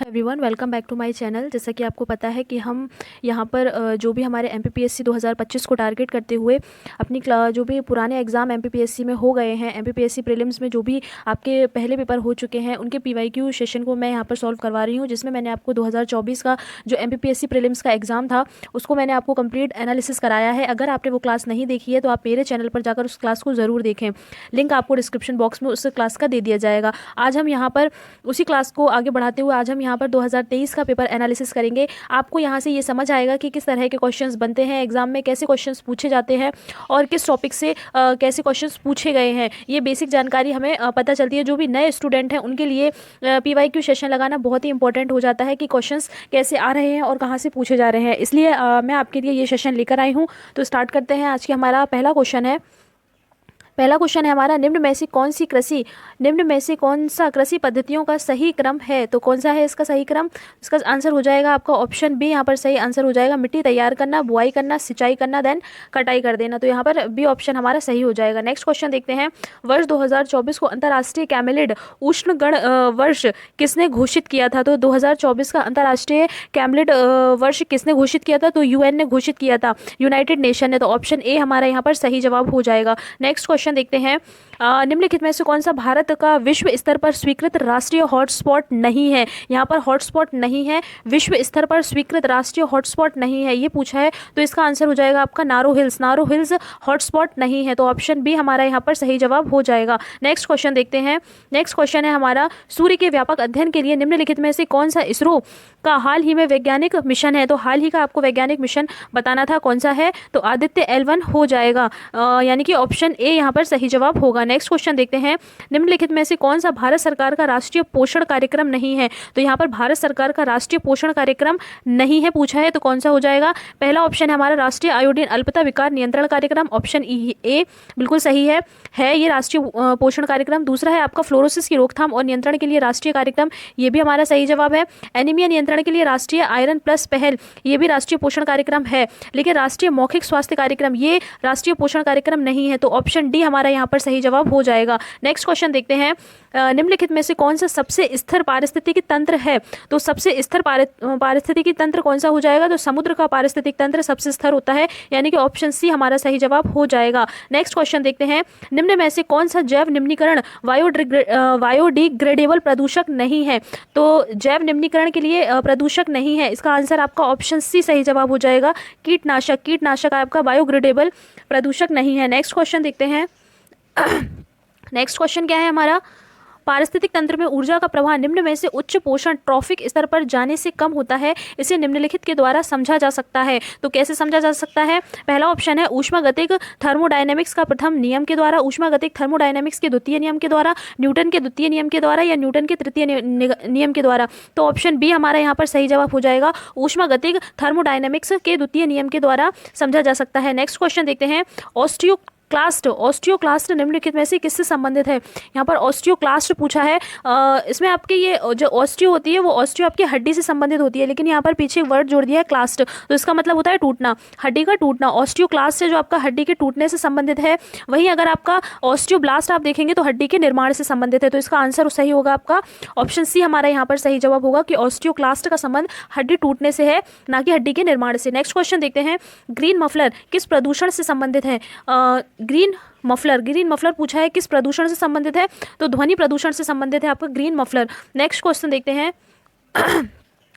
Everyone, welcome back to my channel. जैसा कि आपको पता है कि हम यहाँ पर जो भी हमारे एमपीपीएससी 2025 को टारगेट करते हुए अपनी जो भी पुराने एग्ज़ाम एमपीपीएससी में हो गए हैं, एमपीपीएससी प्रीलिम्स में जो भी आपके पहले पेपर हो चुके हैं, उनके पीवाईक्यू सेशन को मैं यहाँ पर सॉल्व करवा रही हूँ। जिसमें मैंने आपको 2024 का जो एमपीपीएससी प्रीलिम्स का एग्ज़ाम था उसको मैंने आपको कंप्लीट एनालिसिस कराया है। अगर आपने वो क्लास नहीं देखी है तो आप मेरे चैनल पर जाकर उस क्लास को ज़रूर देखें। लिंक आपको डिस्क्रिप्शन बॉक्स में उस क्लास का दे दिया जाएगा। आज हम यहाँ पर उसी क्लास को आगे बढ़ाते हुए आज हम यहाँ पर 2023 का पेपर एनालिसिस करेंगे। आपको यहाँ से ये समझ आएगा कि किस तरह के क्वेश्चंस बनते हैं एग्जाम में, कैसे क्वेश्चंस पूछे जाते हैं और किस टॉपिक से कैसे क्वेश्चंस पूछे गए हैं। ये बेसिक जानकारी हमें पता चलती है। जो भी नए स्टूडेंट हैं उनके लिए पीवाईक्यू सेशन लगाना बहुत ही इंपॉर्टेंट हो जाता है कि क्वेश्चंस कैसे आ रहे हैं और कहाँ से पूछे जा रहे हैं। इसलिए मैं आपके लिए ये सेशन लेकर आई हूँ। तो स्टार्ट करते हैं। आज की हमारा पहला क्वेश्चन है हमारा, निम्न में से कौन सा कृषि पद्धतियों का सही क्रम है। तो कौन सा है इसका सही क्रम? इसका आंसर हो जाएगा आपका ऑप्शन बी। यहाँ पर सही आंसर हो जाएगा मिट्टी तैयार करना, बुआई करना, सिंचाई करना, देन कटाई कर देना। तो यहाँ पर बी ऑप्शन हमारा सही हो जाएगा। नेक्स्ट क्वेश्चन देखते हैं। वर्ष 2024 को अंतर्राष्ट्रीय कैमेलिड उष्णगण वर्ष किसने घोषित किया था? तो 2024 का अंतर्राष्ट्रीय कैमेलिड वर्ष किसने घोषित किया था? तो यूएन ने घोषित किया था, यूनाइटेड नेशन ने। तो ऑप्शन ए हमारा यहाँ पर सही जवाब हो जाएगा। नेक्स्ट क्वेश्चन देखते हैं। निम्नलिखित में से कौन सा भारत का विश्व स्तर पर स्वीकृत राष्ट्रीय हॉटस्पॉट नहीं है? यहाँ पर हॉटस्पॉट नहीं है, विश्व स्तर पर स्वीकृत राष्ट्रीय हॉटस्पॉट नहीं है, ये पूछा है। तो इसका आंसर हो जाएगा आपका नारो हिल्स हॉटस्पॉट नहीं है। तो ऑप्शन बी हमारा यहाँ पर सही जवाब हो जाएगा। नेक्स्ट क्वेश्चन देखते हैं। नेक्स्ट क्वेश्चन है हमारा, सूर्य के व्यापक अध्ययन के लिए निम्नलिखित में से कौन सा इसरो का हाल ही में वैज्ञानिक मिशन है? तो हाल ही का आपको वैज्ञानिक मिशन बताना था, कौन सा है? तो आदित्य L1 हो जाएगा, यानी कि ऑप्शन ए यहाँ पर सही जवाब होगा। नेक्स्ट क्वेश्चन देखते हैं। निम्नलिखित में से कौन सा भारत सरकार का राष्ट्रीय पोषण कार्यक्रम नहीं है? तो यहाँ पर भारत सरकार का राष्ट्रीय पोषण कार्यक्रम नहीं है पूछा है, तो कौन सा हो जाएगा? पहला ऑप्शन है हमारा राष्ट्रीय आयोडीन अल्पता विकार नियंत्रण कार्यक्रम, ऑप्शन ए बिल्कुल सही है ये राष्ट्रीय पोषण कार्यक्रम। दूसरा है आपका फ्लोरोसिस की रोकथाम और नियंत्रण के लिए राष्ट्रीय कार्यक्रम, ये भी हमारा सही जवाब है। एनीमिया नियंत्रण के लिए राष्ट्रीय आयरन प्लस पहल, ये भी राष्ट्रीय पोषण कार्यक्रम है। लेकिन राष्ट्रीय मौखिक स्वास्थ्य कार्यक्रम ये राष्ट्रीय पोषण कार्यक्रम नहीं है, तो ऑप्शन डी हमारा यहाँ पर सही जवाब हो जाएगा। नेक्स्ट क्वेश्चन देखते हैं। निम्नलिखित में से कौन सा सबसे स्थिर पारिस्थितिकी तंत्र है? तो सबसे स्थिर पारिस्थितिकी तंत्र कौन सा हो जाएगा? तो समुद्र का पारिस्थितिक तंत्र सबसे स्थिर होता है, यानी कि ऑप्शन सी हमारा सही जवाब हो जाएगा। नेक्स्ट क्वेश्चन देखते हैं। निम्न में से कौन सा जैव निम्नीकरण बायोडिग्रेडेबल प्रदूषक नहीं है? तो जैव निम्नीकरण के लिए प्रदूषक नहीं है, इसका आंसर आपका ऑप्शन सी सही जवाब हो जाएगा। कीटनाशक आपका बायोडिग्रेडेबल प्रदूषक नहीं है। नेक्स्ट क्वेश्चन देखते हैं। नेक्स्ट क्वेश्चन क्या है हमारा, पारिस्थितिक तंत्र में ऊर्जा का प्रवाह निम्न में से उच्च पोषण ट्रॉफिक स्तर पर जाने से कम होता है, इसे निम्नलिखित के द्वारा समझा जा सकता है। तो कैसे समझा जा सकता है? पहला ऑप्शन है ऊष्मागतिक थर्मोडायनेमिक्स का प्रथम नियम के द्वारा, ऊष्मागतिक थर्मोडायनेमिक्स के द्वितीय नियम के द्वारा, न्यूटन के द्वितीय नियम के द्वारा, या न्यूटन के तृतीय नियम के द्वारा। तो ऑप्शन बी हमारा यहाँ पर सही जवाब हो जाएगा, ऊष्मागतिक थर्मोडायनेमिक्स के द्वितीय नियम के द्वारा समझा जा सकता है। नेक्स्ट क्वेश्चन देखते हैं। ऑस्टियोक्लास्ट निम्नलिखित में से किससे संबंधित है? यहाँ पर ऑस्टियोक्लास्ट पूछा है। इसमें आपके ये जो ऑस्टियो होती है वो ऑस्टियो आपकी हड्डी से संबंधित होती है, लेकिन यहाँ पर पीछे वर्ड जोड़ दिया है क्लास्ट, तो इसका मतलब होता है टूटना, हड्डी का टूटना। ऑस्टियोक्लास्ट से जो आपका हड्डी के टूटने से संबंधित है। वहीं अगर आपका ऑस्टियोब्लास्ट आप देखेंगे तो हड्डी के निर्माण से संबंधित है, तो इसका आंसर सही होगा आपका ऑप्शन सी हमारा यहाँ पर सही जवाब होगा कि ऑस्टियोक्लास्ट का संबंध हड्डी टूटने से है, ना कि हड्डी के निर्माण से। नेक्स्ट क्वेश्चन देखते हैं। ग्रीन मफलर किस प्रदूषण से संबंधित है? ग्रीन मफलर पूछा है, किस प्रदूषण से संबंधित है? तो ध्वनि प्रदूषण से संबंधित है आपका ग्रीन मफलर। नेक्स्ट क्वेश्चन देखते हैं।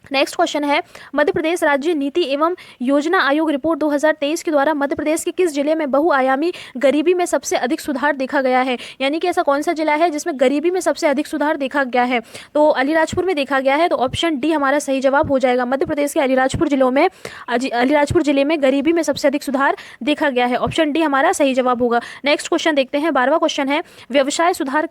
नेक्स्ट क्वेश्चन है, मध्य प्रदेश राज्य नीति एवं योजना आयोग रिपोर्ट 2023 के द्वारा मध्य प्रदेश के किस जिले में बहुआयामी गरीबी में सबसे अधिक सुधार देखा गया है? यानी कि ऐसा कौन सा जिला है जिसमें गरीबी में सबसे अधिक सुधार देखा गया है? तो अलीराजपुर में देखा गया है, तो ऑप्शन डी हमारा सही जवाब हो जाएगा। मध्य प्रदेश के अलीराजपुर जिले में गरीबी में सबसे अधिक सुधार देखा गया है, ऑप्शन डी हमारा सही जवाब होगा। नेक्स्ट क्वेश्चन देखते हैं। 12वां क्वेश्चन है, व्यवसाय सुधार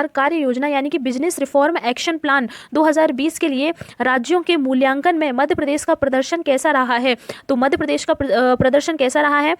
कार्य योजना यानी कि बिजनेस रिफॉर्म एक्शन प्लान 2020 के लिए राज्यों के मूल्यांकन में मध्य प्रदेश का प्रदर्शन कैसा रहा है? तो मध्य प्रदेश का प्रदर्शन कैसा रहा है?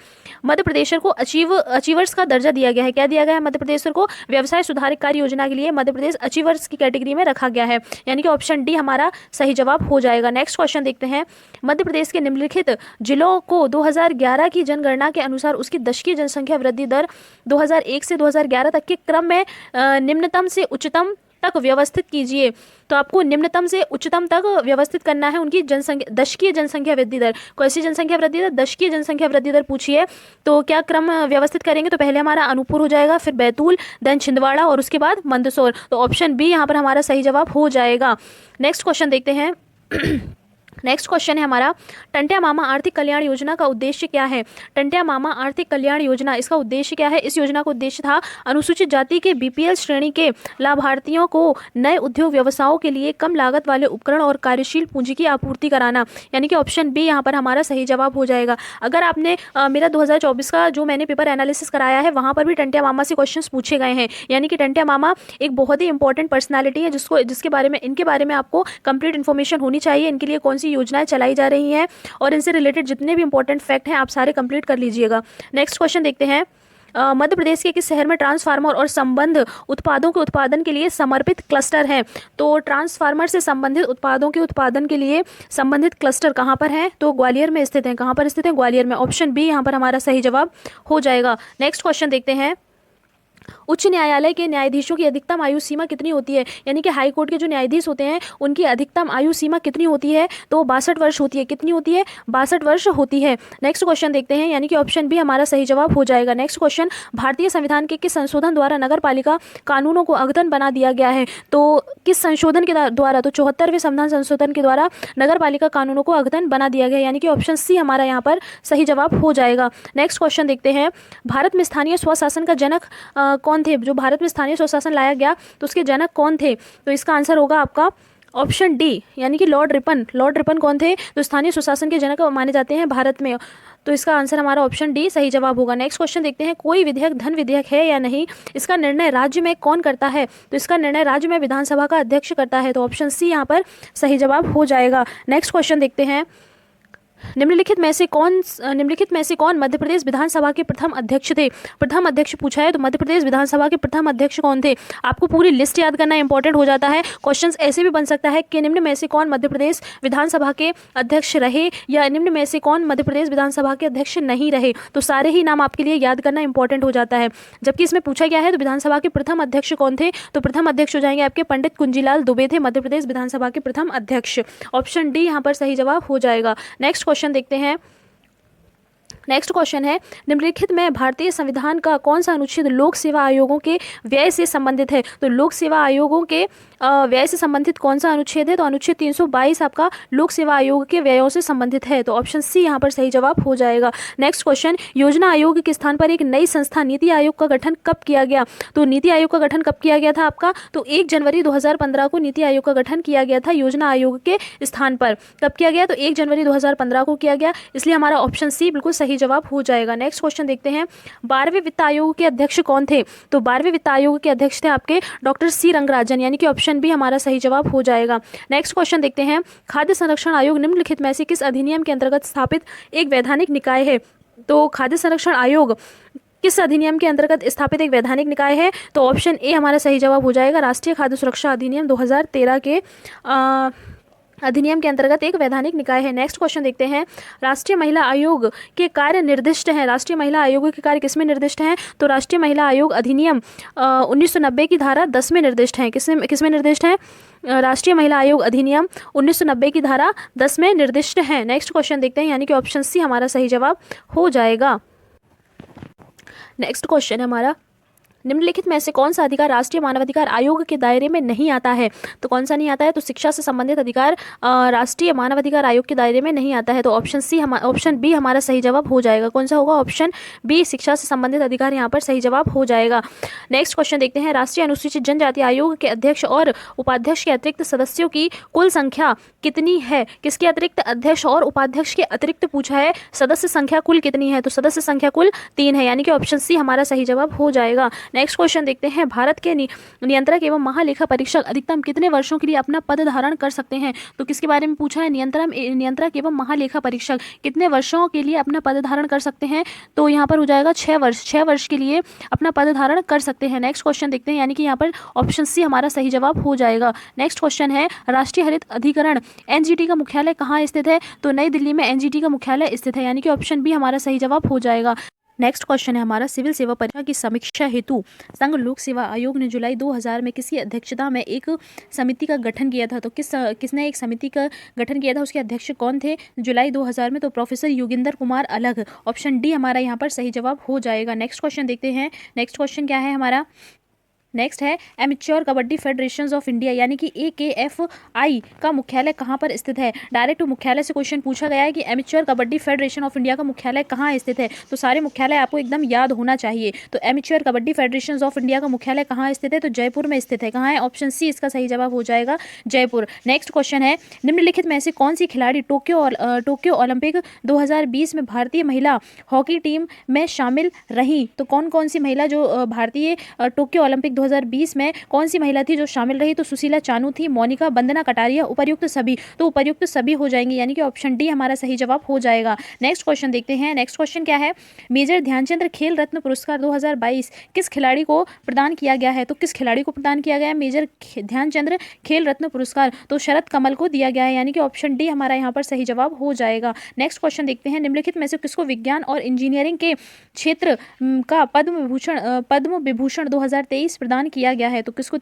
मध्य प्रदेश को अचीवर्स का दर्जा दिया गया है। क्या दिया गया है? मध्य प्रदेश को व्यवसाय सुधार कार्य योजना के लिए मध्य प्रदेश अचीवर्स की कैटेगरी में रखा गया है, यानी कि ऑप्शन डी हमारा सही जवाब हो जाएगा। नेक्स्ट क्वेश्चन देखते हैं। मध्य प्रदेश के निम्नलिखित जिलों को 2011 की जनगणना के अनुसार उसकी दशकीय जनसंख्या वृद्धि दर 2001 से 2011 तक के क्रम में निम्नतम से उच्चतम तक व्यवस्थित कीजिए। तो आपको निम्नतम से उच्चतम तक व्यवस्थित करना है उनकी जनसंख्या, दशकीय जनसंख्या वृद्धि दर। कैसी जनसंख्या वृद्धि दर? दशकीय जनसंख्या वृद्धि दर पूछी है। तो क्या क्रम व्यवस्थित करेंगे? तो पहले हमारा अनूपपुर हो जाएगा, फिर बैतूल, देन छिंदवाड़ा और उसके बाद मंदसौर। तो ऑप्शन बी यहाँ पर हमारा सही जवाब हो जाएगा। नेक्स्ट क्वेश्चन देखते हैं। नेक्स्ट क्वेश्चन है हमारा, टंट्या मामा आर्थिक कल्याण योजना का उद्देश्य क्या है? टंट्या मामा आर्थिक कल्याण योजना, इसका उद्देश्य क्या है? इस योजना का उद्देश्य था अनुसूचित जाति के बीपीएल श्रेणी के लाभार्थियों को नए उद्योग व्यवसायों के लिए कम लागत वाले उपकरण और कार्यशील पूंजी की आपूर्ति कराना, यानी कि ऑप्शन बी यहाँ पर हमारा सही जवाब हो जाएगा। अगर आपने मेरा 2024 का जो मैंने पेपर एनालिसिस कराया है वहाँ पर भी टंट्या मामा से क्वेश्चन पूछे गए हैं, यानी कि टंट्या मामा एक बहुत ही इंपॉर्टेंट पर्सनैलिटी है जिसके बारे में, इनके बारे में आपको कंप्लीट इन्फॉर्मेशन होनी चाहिए। इनके लिए कौन सी योजनाएं चलाई जा रही हैं और इनसे रिलेटेड जितने भी इंपॉर्टेंट फैक्ट हैं आप सारे कंप्लीट कर लीजिएगा। नेक्स्ट क्वेश्चन देखते हैं। मध्य प्रदेश के किस शहर में ट्रांसफार्मर और संबंध उत्पादों के उत्पादन के लिए समर्पित क्लस्टर है? तो ट्रांसफार्मर से संबंधित उत्पादों के उत्पादन के लिए संबंधित क्लस्टर कहाँ पर है? तो ग्वालियर में स्थित है। कहाँ पर स्थित है? ग्वालियर में। ऑप्शन बी यहाँ पर हमारा सही जवाब हो जाएगा। नेक्स्ट क्वेश्चन देखते हैं। उच्च न्यायालय के न्यायाधीशों की अधिकतम आयु सीमा कितनी होती है? यानी कि हाई कोर्ट के जो न्यायाधीश होते हैं उनकी अधिकतम आयु सीमा कितनी होती है? तो 62 वर्ष होती है। कितनी होती है? 62 वर्ष होती है। नेक्स्ट क्वेश्चन देखते हैं, यानी कि ऑप्शन बी हमारा सही जवाब हो जाएगा। नेक्स्ट क्वेश्चन, भारतीय संविधान के किस संशोधन द्वारा नगर पालिका कानूनों को अद्यतन बना दिया गया है? तो किस संशोधन के द्वारा? तो 74वें संविधान संशोधन के द्वारा नगर पालिका कानूनों को अद्यतन बना दिया गया है, यानी कि ऑप्शन सी हमारा यहाँ पर सही जवाब हो जाएगा। नेक्स्ट क्वेश्चन देखते हैं। भारत में स्थानीय स्वशासन का जनक कौन थे? जो भारत में स्थानीय स्वशासन लाया गया तो उसके जनक कौन थे? तो इसका आंसर होगा आपका ऑप्शन डी, यानी कि लॉर्ड रिपन। लॉर्ड रिपन कौन थे? तो स्थानीय स्वशासन के जनक माने जाते हैं भारत में। तो इसका आंसर हमारा ऑप्शन डी सही जवाब होगा। नेक्स्ट क्वेश्चन देखते हैं। कोई विधेयक धन विधेयक है या नहीं, इसका निर्णय राज्य में कौन करता है? तो इसका निर्णय राज्य में विधानसभा का अध्यक्ष करता है। तो ऑप्शन सी यहाँ पर सही जवाब हो जाएगा। नेक्स्ट क्वेश्चन देखते हैं। निम्नलिखित में से कौन मध्य प्रदेश विधानसभा के प्रथम अध्यक्ष थे? प्रथम अध्यक्ष पूछा है, तो मध्य प्रदेश विधानसभा के प्रथम अध्यक्ष कौन थे? आपको पूरी लिस्ट याद करना इंपॉर्टेंट हो जाता है। क्वेश्चंस ऐसे भी बन सकता है कि निम्न में से कौन मध्य प्रदेश विधानसभा के अध्यक्ष रहे, या निम्न में से कौन मध्य प्रदेश विधानसभा के अध्यक्ष नहीं रहे। तो सारे ही नाम आपके लिए याद करना इंपॉर्टेंट हो जाता है। जबकि इसमें पूछा गया है तो विधानसभा के प्रथम अध्यक्ष कौन थे? तो प्रथम अध्यक्ष हो जाएंगे आपके पंडित कुंजीलाल दुबे थे मध्य प्रदेश विधानसभा के प्रथम अध्यक्ष। ऑप्शन डी यहाँ पर सही जवाब हो जाएगा। नेक्स्ट क्वेश्चन देखते हैं। नेक्स्ट क्वेश्चन है, निम्नलिखित में भारतीय संविधान का कौन सा अनुच्छेद लोक सेवा आयोगों के व्यय से संबंधित है? तो लोक सेवा आयोगों के व्यय से संबंधित कौन सा अनुच्छेद है? तो अनुच्छेद 322 आपका लोक सेवा आयोग के व्ययों से संबंधित है। तो ऑप्शन सी यहाँ पर सही जवाब हो जाएगा। नेक्स्ट क्वेश्चन, योजना आयोग के स्थान पर एक नई संस्था नीति आयोग का गठन कब किया गया? तो नीति आयोग का गठन कब किया गया था आपका? तो 1 जनवरी 2015 को नीति आयोग का गठन किया गया था योजना आयोग के स्थान पर। कब किया गया? तो 1 जनवरी 2015 को किया गया, इसलिए हमारा ऑप्शन सी बिल्कुल सही जवाब हो जाएगा। नेक्स्ट क्वेश्चन देखते हैं। 12वें वित्त आयोग के अध्यक्ष कौन थे? तो 12वें वित्त आयोग के अध्यक्ष थे आपके डॉक्टर सी रंगराजन, यानी कि ऑप्शन बी हमारा सही जवाब हो जाएगा। नेक्स्ट क्वेश्चन देखते हैं। खाद्य संरक्षण आयोग निम्नलिखित में से किस अधिनियम के अंतर्गत स्थापित एक वैधानिक निकाय है? तो खाद्य संरक्षण आयोग किस अधिनियम के अंतर्गत स्थापित एक वैधानिक निकाय है? तो ऑप्शन ए हमारा सही जवाब हो जाएगा। राष्ट्रीय खाद्य सुरक्षा अधिनियम 2013 के अधिनियम के अंतर्गत एक वैधानिक निकाय है। नेक्स्ट क्वेश्चन देखते हैं। राष्ट्रीय महिला आयोग के कार्य निर्दिष्ट हैं। राष्ट्रीय महिला आयोग के कार्य किसमें निर्दिष्ट हैं? तो राष्ट्रीय महिला आयोग अधिनियम 1990 की धारा 10 में निर्दिष्ट हैं। किसमें निर्दिष्ट हैं? राष्ट्रीय महिला आयोग अधिनियम 1990 की धारा 10 में निर्दिष्ट है। नेक्स्ट क्वेश्चन देखते हैं, यानी कि ऑप्शन सी हमारा सही जवाब हो जाएगा। नेक्स्ट क्वेश्चन है हमारा, निम्नलिखित में से कौन सा अधिकार राष्ट्रीय मानवाधिकार आयोग के दायरे में नहीं आता है? तो कौन सा नहीं आता है? तो शिक्षा से संबंधित अधिकार राष्ट्रीय मानवाधिकार आयोग के दायरे में नहीं आता है। तो ऑप्शन बी हमारा सही जवाब हो जाएगा। कौन सा होगा? ऑप्शन बी, शिक्षा से संबंधित अधिकार यहाँ पर सही जवाब हो जाएगा। नेक्स्ट क्वेश्चन देखते हैं। राष्ट्रीय अनुसूचित जनजाति आयोग के अध्यक्ष और उपाध्यक्ष के अतिरिक्त सदस्यों की कुल संख्या कितनी है? किसके अतिरिक्त? अध्यक्ष और उपाध्यक्ष के अतिरिक्त पूछा है। सदस्य संख्या कुल कितनी है? तो सदस्य संख्या कुल 3 है, यानी कि ऑप्शन सी हमारा सही जवाब हो जाएगा। नेक्स्ट क्वेश्चन देखते हैं। भारत के नियंत्रक एवं महालेखा परीक्षक अधिकतम कितने वर्षों के लिए अपना पद धारण कर सकते हैं? तो किसके बारे में पूछा है? नियंत्रक एवं महालेखा परीक्षक कितने वर्षों के लिए अपना पद धारण कर सकते हैं? तो यहाँ पर हो जाएगा 6 वर्ष। 6 वर्ष के लिए अपना पद धारण कर सकते हैं। नेक्स्ट क्वेश्चन देखते हैं, यानी कि यहाँ पर ऑप्शन सी हमारा सही जवाब हो जाएगा। नेक्स्ट क्वेश्चन है। राष्ट्रीय हरित अधिकरण एनजीटी का मुख्यालय कहाँ स्थित है? तो नई दिल्ली में एनजीटी का मुख्यालय स्थित है, यानी कि ऑप्शन बी हमारा सही जवाब हो जाएगा। नेक्स्ट क्वेश्चन है हमारा, सिविल सेवा परीक्षा की समीक्षा हेतु संघ लोक सेवा आयोग ने जुलाई 2000 में किसी अध्यक्षता में एक समिति का गठन किया था। तो किसने एक समिति का गठन किया था, उसके अध्यक्ष कौन थे जुलाई 2000 में? तो प्रोफेसर योगेंद्र कुमार अलग। ऑप्शन डी हमारा यहाँ पर सही जवाब हो जाएगा। नेक्स्ट क्वेश्चन देखते हैं। नेक्स्ट क्वेश्चन क्या है हमारा? नेक्स्ट है, amateur kabaddi federation of India यानी कि AKFI का मुख्यालय कहाँ पर स्थित है? डायरेक्ट मुख्यालय से क्वेश्चन पूछा गया है कि amateur kabaddi federation of India का मुख्यालय कहाँ स्थित है। तो सारे मुख्यालय आपको एकदम याद होना चाहिए। तो amateur kabaddi federation of India का मुख्यालय कहाँ स्थित है? तो जयपुर में स्थित है। कहाँ है? ऑप्शन सी इसका सही जवाब हो जाएगा, जयपुर। नेक्स्ट क्वेश्चन है, निम्नलिखित में से कौन सी खिलाड़ी टोक्यो ओलंपिक 2020 में भारतीय महिला हॉकी टीम में शामिल रही? तो कौन कौन सी महिला जो भारतीय टोक्यो ओलंपिक 2020 में कौन सी महिला थी जो शामिल रही? तो सुशीला चानू थी, मोनिका, वंदना कटारिया, उपर्युक्त सभी। तो उपर्युक्त सभी हो जाएंगे यानी कि ऑप्शन डी हमारा सही जवाब हो जाएगा। नेक्स्ट क्वेश्चन देखते हैं। नेक्स्ट क्वेश्चन क्या है? मेजर ध्यानचंद खेल रत्न पुरस्कार 2022 किस खिलाड़ी को प्रदान किया गया है? तो किस खिलाड़ी को प्रदान किया गया है मेजर ध्यानचंद खेल रत्न पुरस्कार? तो शरद कमल को दिया गया है यानी कि ऑप्शन डी हमारा यहाँ पर सही जवाब हो जाएगा। नेक्स्ट क्वेश्चन देखते हैं, निम्नलिखित में से किसको विज्ञान और इंजीनियरिंग के क्षेत्र का पद्म विभूषण 2023 प्रदान किया गया है? तो किसको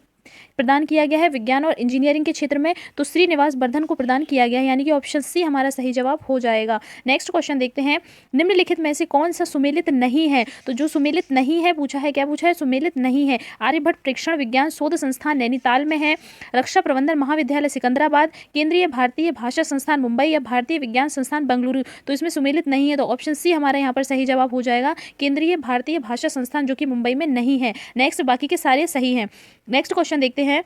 प्रदान किया गया है विज्ञान और इंजीनियरिंग के क्षेत्र में? तो श्रीनिवास वर्धन को प्रदान किया गया है यानी कि ऑप्शन सी हमारा सही जवाब हो जाएगा। नेक्स्ट क्वेश्चन देखते हैं, निम्नलिखित में से कौन सा सुमेलित नहीं है? तो जो सुमेलित नहीं है पूछा है, क्या पूछा है? सुमेलित नहीं है। आर्यभट्ट प्रेक्षण विज्ञान शोध संस्थान नैनीताल में है, रक्षा प्रबंधन महाविद्यालय सिकंदराबाद, केंद्रीय भारतीय भाषा संस्थान मुंबई या भारतीय विज्ञान संस्थान बेंगलुरु। तो इसमें सुमेलित नहीं है, तो ऑप्शन सी हमारा यहाँ पर सही जवाब हो जाएगा, केंद्रीय भारतीय भाषा संस्थान, जो कि मुंबई में नहीं है। नेक्स्ट, बाकी के सारे सही हैं। नेक्स्ट क्वेश्चन देखते हैं,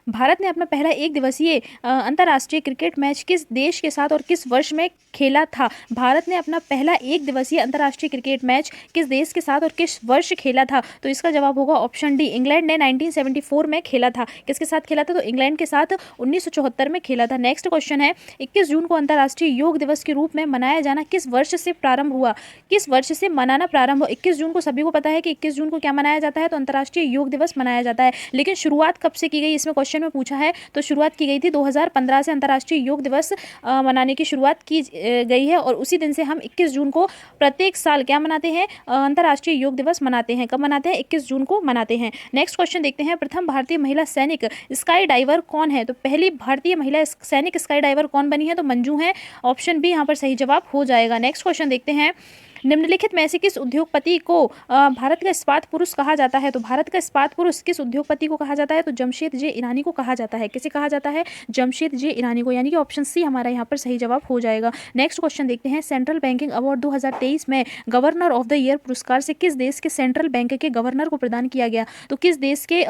भारत ने अपना पहला एक दिवसीय अंतर्राष्ट्रीय क्रिकेट मैच किस देश के साथ और किस वर्ष में खेला था? भारत ने अपना पहला एक दिवसीय अंतर्राष्ट्रीय क्रिकेट मैच किस देश के साथ और किस वर्ष खेला था? तो इसका जवाब होगा ऑप्शन डी, इंग्लैंड ने 1974 में खेला था। किसके साथ खेला था? तो इंग्लैंड के साथ 1974 में खेला था। नेक्स्ट क्वेश्चन है, 21 जून को अंतर्राष्ट्रीय योग दिवस के रूप में मनाया जाना किस वर्ष से प्रारंभ हुआ? किस वर्ष से मनाना प्रारंभ हुआ? 21 जून को सभी को पता है कि 21 जून को क्या मनाया जाता है? तो अंतर्राष्ट्रीय योग दिवस मनाया जाता है। लेकिन शुरुआत कब से की गई, इसमें क्वेश्चन में पूछा है। तो शुरुआत की गई थी 2015 से अंतर्राष्ट्रीय योग दिवस मनाने की शुरुआत की गई है, और उसी दिन से हम 21 जून को प्रत्येक साल क्या मनाते हैं? अंतर्राष्ट्रीय योग दिवस मनाते हैं। कब मनाते हैं? 21 जून को मनाते हैं। नेक्स्ट क्वेश्चन देखते हैं, प्रथम भारतीय महिला सैनिक स्काई डाइवर कौन है? तो पहली भारतीय महिला सैनिक स्काई डाइवर कौन बनी है? तो मंजू है। ऑप्शन बी यहाँ पर सही जवाब हो जाएगा। नेक्स्ट क्वेश्चन देखते हैं, निम्नलिखित में से किस उद्योगपति को भारत का इस्पात पुरुष कहा जाता है? तो भारत का इस्पात पुरुष किस उद्योगपति को कहा जाता है? तो जमशेद जे ईरानी को कहा जाता है। किसे कहा जाता है? जमशेद जे ईरानी को, यानी कि ऑप्शन सी हमारा यहाँ पर सही जवाब हो जाएगा। नेक्स्ट क्वेश्चन देखते हैं, सेंट्रल बैंकिंग अवार्ड 2023 में गवर्नर ऑफ द ईयर पुरस्कार से किस देश के सेंट्रल बैंक के गवर्नर को प्रदान किया गया? तो किस देश के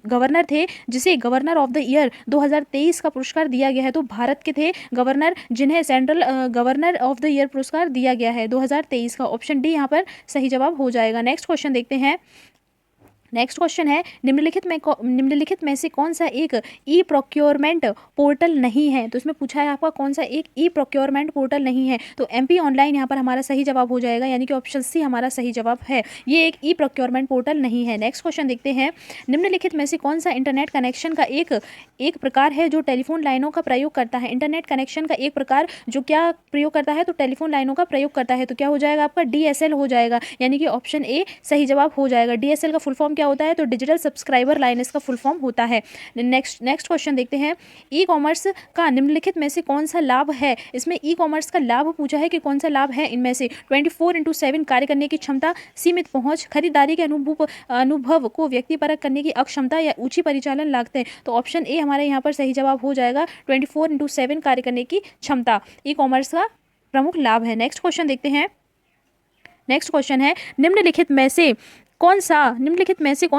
गवर्नर थे जिसे गवर्नर ऑफ द ईयर 2023 का पुरस्कार दिया गया है? तो भारत के थे गवर्नर, जिन्हें central governor of the year पुरस्कार दिया गया है 2023 का। ऑप्शन डी यहाँ पर सही जवाब हो जाएगा। नेक्स्ट क्वेश्चन देखते हैं। नेक्स्ट क्वेश्चन है, निम्नलिखित में से कौन सा एक ई प्रोक्योरमेंट पोर्टल नहीं है? तो इसमें पूछा है आपका कौन सा एक ई प्रोक्योरमेंट पोर्टल नहीं है? तो MP ऑनलाइन यहाँ पर हमारा सही जवाब हो जाएगा, यानी कि ऑप्शन सी हमारा सही जवाब है। ये एक ई प्रोक्योरमेंट पोर्टल नहीं है। नेक्स्ट क्वेश्चन देखते हैं, निम्नलिखित में से कौन सा इंटरनेट कनेक्शन का एक प्रकार है जो टेलीफोन लाइनों का प्रयोग करता है? इंटरनेट कनेक्शन का एक प्रकार जो क्या प्रयोग करता है? तो टेलीफोन लाइनों का प्रयोग करता है। तो क्या हो जाएगा आपका? DSL हो जाएगा, यानी कि ऑप्शन ए सही जवाब हो जाएगा। DSL का फुल फॉर्म क्या होता है? तो डिजिटल सब्सक्राइबर लाइन इसका फुल फॉर्म होता है। नेक्स्ट क्वेश्चन देखते हैं, ई कॉमर्स का निम्नलिखित में से कौन सा लाभ है? इसमें ई कॉमर्स का लाभ पूछा है कि कौन सा लाभ है इनमें से? 24/7 कार्य करने की क्षमता, सीमित पहुंच, खरीदारी के अनुभव को व्यक्तिपरक करने की अक्षमता या ऊंची परिचालन लागतें। तो ऑप्शन ए हमारे यहाँ पर सही जवाब हो जाएगा, 24/7 कार्य करने की क्षमता ई कॉमर्स का प्रमुख लाभ है। नेक्स्ट क्वेश्चन देखते हैं। नेक्स्ट क्वेश्चन है, निम्नलिखित में से कौन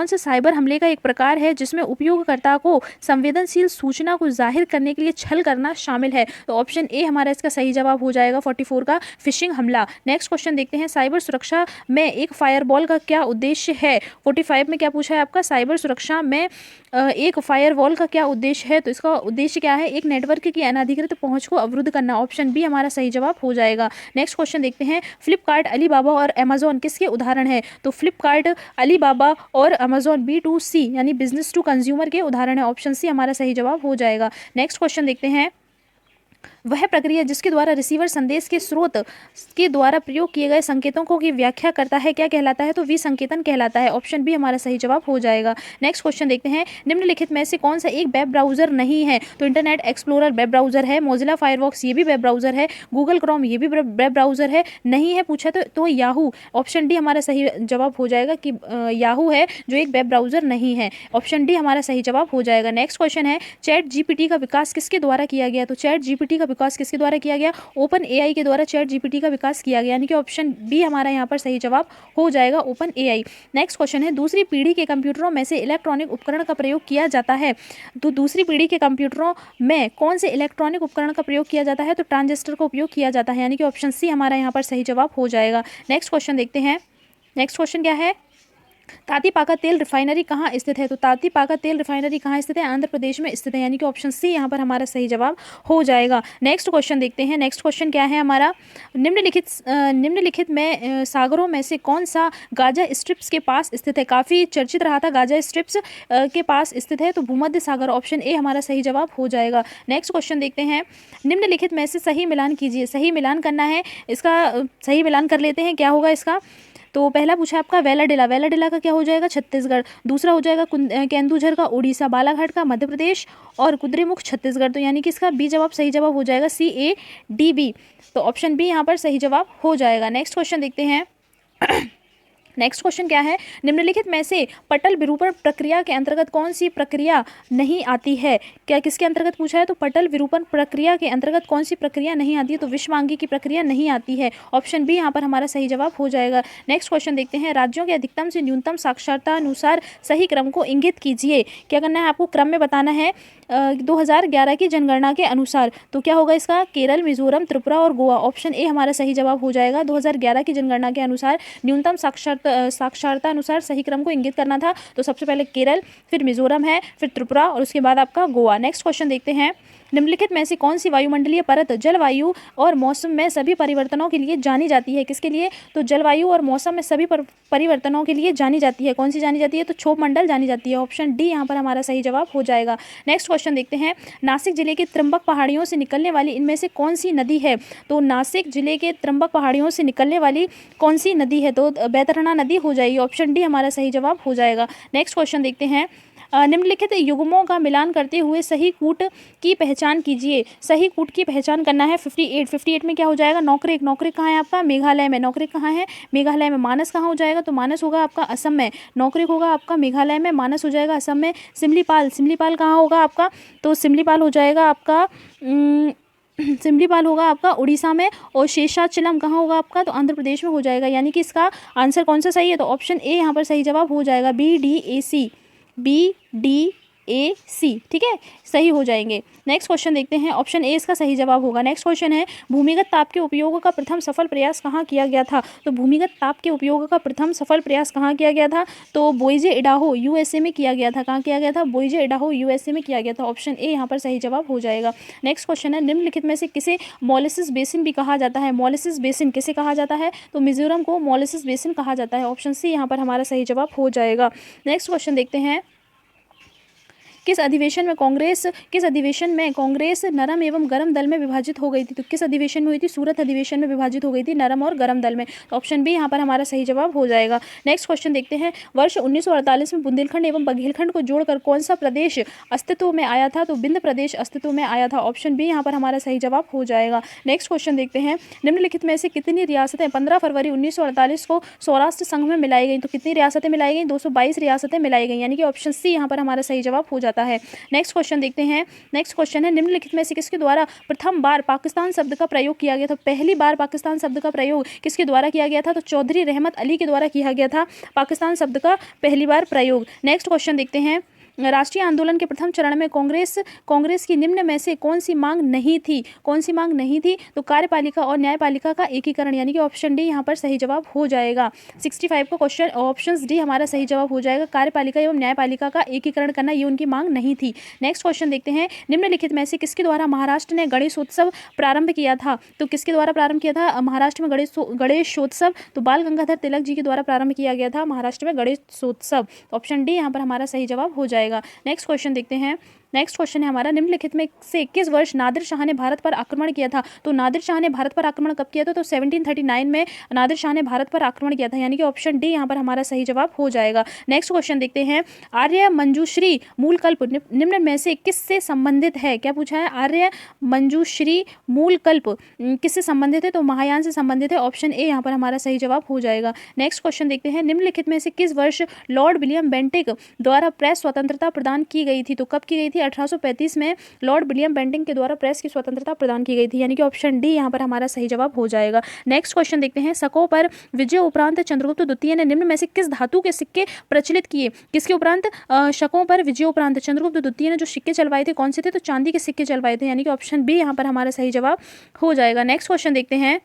सा साइबर हमले का एक प्रकार है जिसमें उपयोगकर्ता को संवेदनशील सूचना को जाहिर करने के लिए छल करना शामिल है? तो ऑप्शन ए हमारा इसका सही जवाब हो जाएगा, 44 का फिशिंग हमला। नेक्स्ट क्वेश्चन देखते हैं, साइबर सुरक्षा में एक फायरवॉल का क्या उद्देश्य है? 45 में क्या पूछा है आपका? साइबर सुरक्षा में एक फायरवॉल का क्या उद्देश्य है? तो इसका उद्देश्य क्या है? एक नेटवर्क की अनधिकृत पहुंच को अवरुद्ध करना। ऑप्शन बी हमारा सही जवाब हो जाएगा। नेक्स्ट क्वेश्चन देखते हैं, फ्लिपकार्ट, अलीबाबा और अमेजोन किसके उदाहरण है? तो फ्लिपकार्ट, अलीबाबा और अमेजोन B2C यानी बिजनेस टू कंज्यूमर के उदाहरण है। ऑप्शन सी हमारा सही जवाब हो जाएगा। नेक्स्ट क्वेश्चन देखते हैं, वह प्रक्रिया जिसके द्वारा रिसीवर संदेश के स्रोत के द्वारा प्रयोग किए गए संकेतों को की व्याख्या करता है क्या कहलाता है? तो विसंकेतन कहलाता है। ऑप्शन बी हमारा सही जवाब हो जाएगा। नेक्स्ट क्वेश्चन देखते हैं, निम्नलिखित में से कौन सा एक वेब ब्राउजर नहीं है? तो इंटरनेट एक्सप्लोरर वेब ब्राउजर है, मोजिला फायरफॉक्स ये भी वेब ब्राउजर है, गूगल क्रोम ये भी वेब ब्राउजर है, नहीं है पूछा तो याहू। ऑप्शन डी हमारा सही जवाब हो जाएगा कि याहू है जो एक वेब ब्राउजर नहीं है। ऑप्शन डी हमारा सही जवाब हो जाएगा। नेक्स्ट क्वेश्चन है, चैट जीपीटी का विकास किसके द्वारा किया गया? तो चैट जीपीटी का विकास किसके द्वारा किया गया? ओपन एआई के द्वारा चैट जीपीटी का विकास किया गया, यानी कि ऑप्शन बी हमारा यहाँ पर सही जवाब हो जाएगा, ओपन एआई। नेक्स्ट क्वेश्चन है, दूसरी पीढ़ी के कंप्यूटरों में से इलेक्ट्रॉनिक उपकरण का प्रयोग किया जाता है, तो दूसरी पीढ़ी के कंप्यूटरों में कौन से इलेक्ट्रॉनिक उपकरण का प्रयोग किया जाता है? तो ट्रांजिस्टर का उपयोग किया जाता है, यानी कि ऑप्शन सी हमारा यहाँ पर सही जवाब हो जाएगा। नेक्स्ट क्वेश्चन देखते हैं, नेक्स्ट क्वेश्चन क्या है, तातीपाका तेल रिफाइनरी कहाँ स्थित है? तो तातीपाका तेल रिफाइनरी कहाँ स्थित है? आंध्र प्रदेश में स्थित है, यानी कि ऑप्शन सी यहाँ पर हमारा सही जवाब हो जाएगा। नेक्स्ट क्वेश्चन देखते हैं, नेक्स्ट क्वेश्चन क्या है हमारा, निम्नलिखित में सागरों में से कौन सा गाजा स्ट्रिप्स के पास स्थित है? काफ़ी चर्चित रहा था, गाजा स्ट्रिप्स के पास स्थित है, तो भूमध्य सागर, ऑप्शन ए हमारा सही जवाब हो जाएगा। नेक्स्ट क्वेश्चन देखते हैं, निम्नलिखित में से सही मिलान कीजिए। सही मिलान करना है, इसका सही मिलान कर लेते हैं, क्या होगा इसका? तो पहला पूछा आपका वेलाडिला, वेलाडिला का क्या हो जाएगा? छत्तीसगढ़। दूसरा हो जाएगा केंदुझर का उड़ीसा, बालाघाट का मध्य प्रदेश और कुद्रेमुख छत्तीसगढ़, तो यानी कि इसका बी जवाब सही जवाब हो जाएगा, CADB। तो ऑप्शन बी यहाँ पर सही जवाब हो जाएगा। नेक्स्ट क्वेश्चन देखते हैं, नेक्स्ट क्वेश्चन क्या है, निम्नलिखित में से पटल विरूपण प्रक्रिया के अंतर्गत कौन सी प्रक्रिया नहीं आती है? क्या किसके अंतर्गत पूछा है? तो पटल विरूपण प्रक्रिया के अंतर्गत कौन सी प्रक्रिया नहीं आती है? तो विषमांगी की प्रक्रिया नहीं आती है, ऑप्शन बी यहाँ पर हमारा सही जवाब हो जाएगा। नेक्स्ट क्वेश्चन देखते हैं, राज्यों के अधिकतम से न्यूनतम साक्षरता अनुसार सही क्रम को इंगित कीजिए। क्या करना है आपको? क्रम में बताना है 2011 की जनगणना के अनुसार, तो क्या होगा इसका? केरल, मिजोरम, त्रिपुरा और गोवा, ऑप्शन ए हमारा सही जवाब हो जाएगा। 2011 की जनगणना के अनुसार न्यूनतम साक्षरता अनुसार सही क्रम को इंगित करना था, तो सबसे पहले केरल, फिर मिजोरम है, फिर त्रिपुरा और उसके बाद आपका गोवा। नेक्स्ट क्वेश्चन देखते हैं, निम्नलिखित में से कौन सी वायुमंडलीय परत जलवायु और मौसम में सभी परिवर्तनों के लिए जानी जाती है? किसके लिए? तो जलवायु और मौसम में सभी परिवर्तनों के लिए जानी जाती है। कौन सी जानी जाती है? तो क्षोभ मंडल जानी जाती है, ऑप्शन डी यहाँ पर हमारा सही जवाब हो जाएगा। नेक्स्ट क्वेश्चन देखते हैं, नासिक जिले के त्र्यंबक पहाड़ियों से निकलने वाली इनमें से कौन सी नदी है? तो नासिक जिले के त्र्यंबक पहाड़ियों से निकलने वाली कौन सी नदी है? तो बैतरणी नदी हो जाएगी, ऑप्शन डी हमारा सही जवाब हो जाएगा। नेक्स्ट क्वेश्चन देखते हैं, निम्नलिखित युग्मों का मिलान करते हुए सही कूट की पहचान कीजिए। सही कूट की पहचान करना है 58 में क्या हो जाएगा? नौकरेक, नौकरेक कहाँ है आपका? मेघालय में। नौकरेक कहाँ है? मेघालय में। मानस कहाँ हो जाएगा? तो मानस होगा आपका असम में। नौकरेक होगा आपका मेघालय में, मानस हो जाएगा असम में। सिमलीपाल, सिमलीपाल कहाँ होगा आपका? तो सिमलीपाल हो जाएगा आपका सिमलीपाल होगा आपका उड़ीसा में, और शेषाचलम कहाँ होगा आपका? तो आंध्र प्रदेश में हो जाएगा, यानी कि इसका आंसर कौन सा सही है? तो ऑप्शन ए यहाँ पर सही जवाब हो जाएगा, BDAC, ठीक है, सही हो जाएंगे। नेक्स्ट क्वेश्चन देखते हैं, ऑप्शन ए इसका सही जवाब होगा। नेक्स्ट क्वेश्चन है, भूमिगत ताप के उपयोग का प्रथम सफल प्रयास कहाँ किया गया था? तो भूमिगत ताप के उपयोग का प्रथम सफल प्रयास कहाँ किया गया था? तो बोइजे इडाहो USA में किया गया था। कहाँ किया गया था? बोइजे इडाहो USA में किया गया था, ऑप्शन ए यहाँ पर सही जवाब हो जाएगा। नेक्स्ट क्वेश्चन है, निम्नलिखित में से किसे मोलिसिस बेसिन भी कहा जाता है? मोलिसिस बेसिन किसे कहा जाता है? तो मिजोरम को मोलिसिस बेसिन कहा जाता है, ऑप्शन सी यहाँ पर हमारा सही जवाब हो जाएगा। नेक्स्ट क्वेश्चन देखते हैं, किस अधिवेशन में कांग्रेस नरम एवं गरम दल में विभाजित हो गई थी? तो किस अधिवेशन में हुई थी? सूरत अधिवेशन में विभाजित हो गई थी, नरम और गरम दल में, तो ऑप्शन बी यहाँ पर हमारा सही जवाब हो जाएगा। नेक्स्ट क्वेश्चन देखते हैं, वर्ष 1948 में बुंदेलखंड एवं बघेलखंड को जोड़कर कौन सा प्रदेश अस्तित्व में आया था? तो बिंद प्रदेश अस्तित्व में आया था, ऑप्शन बी यहाँ पर हमारा सही जवाब हो जाएगा। नेक्स्ट क्वेश्चन देखते हैं, निम्नलिखित में से कितनी रियासतें 15 फरवरी 1948 को सौराष्ट्र संघ में मिलाई गई? तो कितनी रियासतें मिलाई गई? 222 रियासतें मिलाई गई, यानी कि ऑप्शन सी यहाँ पर हमारा सही जवाब हो जाता है। नेक्स्ट क्वेश्चन देखते हैं, नेक्स्ट क्वेश्चन है, निम्नलिखित में से किसके द्वारा प्रथम बार पाकिस्तान शब्द का प्रयोग किया गया था? पहली बार पाकिस्तान शब्द का प्रयोग किसके द्वारा किया गया था? तो चौधरी रहमत अली के द्वारा किया गया था पाकिस्तान शब्द का पहली बार प्रयोग। नेक्स्ट क्वेश्चन देखते हैं, राष्ट्रीय आंदोलन के प्रथम चरण में कांग्रेस की निम्न में से कौन सी मांग नहीं थी? कौन सी मांग नहीं थी? तो कार्यपालिका और न्यायपालिका का एकीकरण, यानी कि ऑप्शन डी यहाँ पर सही जवाब हो जाएगा। 65 का क्वेश्चन, ऑप्शन डी हमारा सही जवाब हो जाएगा, कार्यपालिका एवं न्यायपालिका का एकीकरण करना, ये उनकी मांग नहीं थी। नेक्स्ट क्वेश्चन देखते हैं, निम्नलिखित में से किसके द्वारा महाराष्ट्र ने गणेशोत्सव प्रारंभ किया था? तो किसके द्वारा प्रारंभ किया था महाराष्ट्र में गणेशोत्सव? तो बाल गंगाधर तिलक जी के द्वारा प्रारंभ किया गया था महाराष्ट्र में गणेशोत्सव, ऑप्शन डी यहाँ पर हमारा सही जवाब हो जाएगा। नेक्स्ट क्वेश्चन देखते हैं, नेक्स्ट क्वेश्चन है हमारा, निम्नलिखित में से किस वर्ष नादिर शाह ने भारत पर आक्रमण किया था? तो नादिर शाह ने भारत पर आक्रमण कब किया था? तो 1739 में नादिर शाह ने भारत पर आक्रमण किया था, यानी कि ऑप्शन डी यहाँ पर हमारा सही जवाब हो जाएगा। नेक्स्ट क्वेश्चन देखते हैं, आर्य मंजूश्री मूल कल्प निम्न में से किससे संबंधित है? क्या पूछा है? आर्य मंजूश्री मूल कल्प किससे संबंधित है? तो महायान से संबंधित है, ऑप्शन ए यहाँ पर हमारा सही जवाब हो जाएगा। नेक्स्ट क्वेश्चन देखते हैं, निम्नलिखित में से किस वर्ष लॉर्ड विलियम बेंटिक द्वारा प्रेस स्वतंत्रता प्रदान की गई थी? तो कब की गई थी? 1835 में लॉर्ड विलियम बेंटिक के द्वारा प्रेस की स्वतंत्रता प्रदान की गई थी, यानी कि ऑप्शन डी यहाँ पर हमारा सही जवाब हो जाएगा। नेक्स्ट क्वेश्चन देखते हैं, शकों पर विजय उपरांत चंद्रगुप्त द्वितीय ने निम्न में से किस धातु के सिक्के प्रचलित किए? किसके उपरांत? शकों पर विजय उपरांत चंद्रगुप्त द्वितीय ने जो सिक्के चलवाए थे कौन से थे? तो चांदी के सिक्के चलवाए थे, यानी कि ऑप्शन बी यहाँ पर हमारा सही जवाब हो जाएगा। नेक्स्ट क्वेश्चन देखते हैं,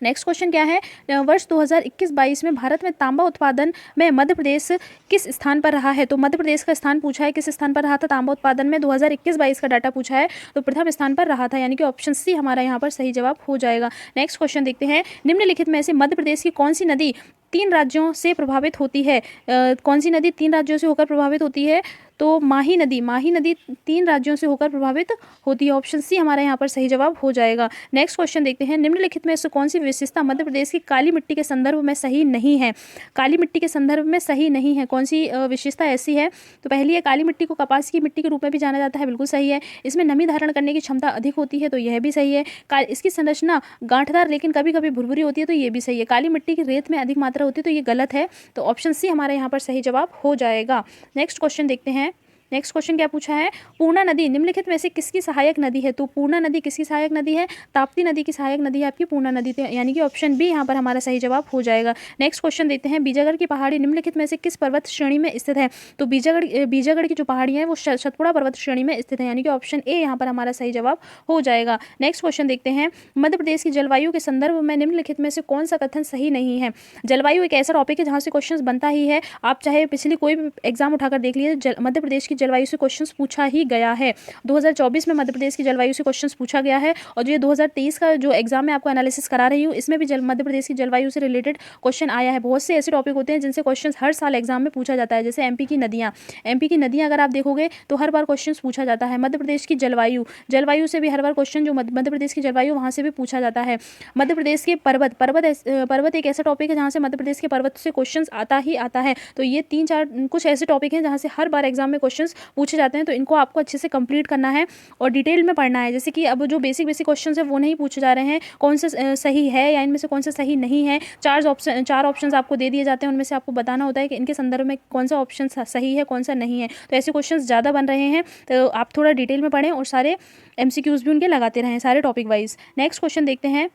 नेक्स्ट क्वेश्चन क्या है, वर्ष 2021-22 में भारत में तांबा उत्पादन में मध्य प्रदेश किस स्थान पर रहा है? तो मध्य प्रदेश का स्थान पूछा है, किस स्थान पर रहा था तांबा उत्पादन में? 2021-22 का डाटा पूछा है, तो प्रथम स्थान पर रहा था, यानी कि ऑप्शन सी हमारा यहाँ पर सही जवाब हो जाएगा। नेक्स्ट क्वेश्चन देखते हैं, निम्नलिखित में से मध्य प्रदेश की कौन सी नदी 3 राज्यों से प्रभावित होती है? कौन सी नदी 3 राज्यों से होकर प्रभावित होती है? तो माही नदी 3 राज्यों से होकर प्रभावित होती है, ऑप्शन सी हमारा यहाँ पर सही जवाब हो जाएगा। नेक्स्ट क्वेश्चन देखते हैं, निम्नलिखित में से कौन सी विशेषता मध्य प्रदेश की काली मिट्टी के संदर्भ में सही नहीं है? काली मिट्टी के संदर्भ में सही नहीं है, कौन सी विशेषता ऐसी है? तो पहली है, काली मिट्टी को कपास की मिट्टी के रूप में भी जाना जाता है, बिल्कुल सही है। इसमें नमी धारण करने की क्षमता अधिक होती है, तो यह भी सही है। इसकी संरचना गांठदार लेकिन कभी कभी भुरभुरी होती है, तो ये भी सही है। काली मिट्टी की रेत में अधिक मात्रा होती है, तो ये गलत है, तो ऑप्शन सी हमारा यहाँ पर सही जवाब हो जाएगा। नेक्स्ट क्वेश्चन देखते हैं, नेक्स्ट क्वेश्चन क्या पूछा है, पूर्णा नदी निम्नलिखित में से किसकी सहायक नदी है? तो पूर्णा नदी किसकी सहायक नदी है? ताप्ती नदी की सहायक नदी है आपकी पूर्णा नदी, यानी कि ऑप्शन बी यहाँ पर हमारा सही जवाब हो जाएगा। नेक्स्ट क्वेश्चन देखते हैं, बीजागढ़ की पहाड़ी निम्नलिखित में से किस पर्वत श्रेणी में स्थित है? तो बीजागढ़ की जो पहाड़ी है वो सतपुड़ा पर्वत श्रेणी में स्थित है, यानी कि ऑप्शन ए यहाँ पर हमारा सही जवाब हो जाएगा। नेक्स्ट क्वेश्चन देखते हैं, मध्य प्रदेश की जलवायु के संदर्भ में निम्नलिखित में से कौन सा कथन सही नहीं है? जलवायु एक ऐसा टॉपिक है जहाँ से क्वेश्चन बनता ही है, आप चाहे पिछली कोई भी एग्जाम उठाकर देख लीजिए, मध्य प्रदेश की जलवायु से क्वेश्चन पूछा ही गया है। 2024 में मध्य प्रदेश की जलवायु से क्वेश्चंस पूछा गया है, और जो 2023 का जो एग्जाम में आपको एनालिसिस करा रही हूँ इसमें भी मध्य प्रदेश की जलवायु से रिलेटेड क्वेश्चन आया है। बहुत से ऐसे टॉपिक होते हैं जिनसे क्वेश्चन हर साल एग्जाम में पूछा जाता है, जैसे एमपी की नदियाँ अगर आप देखोगे तो हर बार क्वेश्चन पूछा जाता है। मध्य प्रदेश की जलवायु से भी हर बार क्वेश्चन, जो मध्य प्रदेश की जलवायु वहाँ से भी पूछा जाता है। मध्य प्रदेश के पर्वत एक ऐसा टॉपिक है जहाँ से मध्य प्रदेश के पर्वत से क्वेश्चन आता ही आता है। तो ये 3-4 कुछ ऐसे टॉपिक हैं जहाँ से हर बार एग्जाम में क्वेश्चन पूछे जाते हैं, तो इनको आपको अच्छे से कंप्लीट करना है और डिटेल में पढ़ना है। जैसे कि अब जो बेसिक क्वेश्चंस है वो नहीं पूछे जा रहे हैं, कौन सा सही है या इनमें से कौन सा सही नहीं है। 4 ऑप्शंस आपको दे दिए जाते हैं, उनमें से आपको बताना होता है कि इनके संदर्भ में कौन सा ऑप्शन सही है कौन सा नहीं है। तो ऐसे क्वेश्चंस ज़्यादा बन रहे हैं, तो आप थोड़ा डिटेल में पढ़ें और सारे MCQs भी उनके लगाते रहें, सारे टॉपिक वाइज। नेक्स्ट क्वेश्चन देखते हैं,